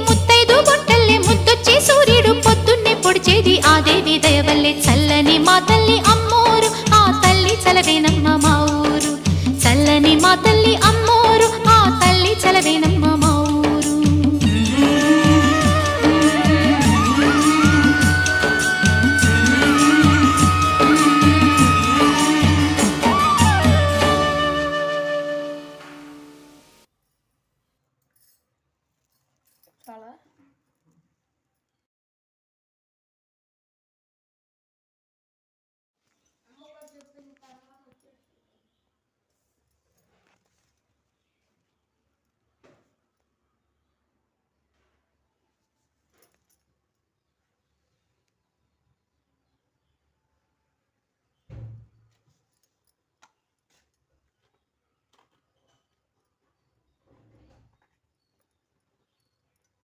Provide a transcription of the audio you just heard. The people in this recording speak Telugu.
ముత్తైదు బొట్టల్లే ముద్దొచ్చే సూర్యుడు పొద్దున్నే పొడిచేది ఆ దేవి దయవల్లే చల్లని మా తల్లి అమ్మోరు ఆ తల్లి చలవేనమ్మ మా ఊరు చల్లని మా తల్లి అమ్మోరు ఆ తల్లి చలవేనమ్మ మా ఊరు చాలా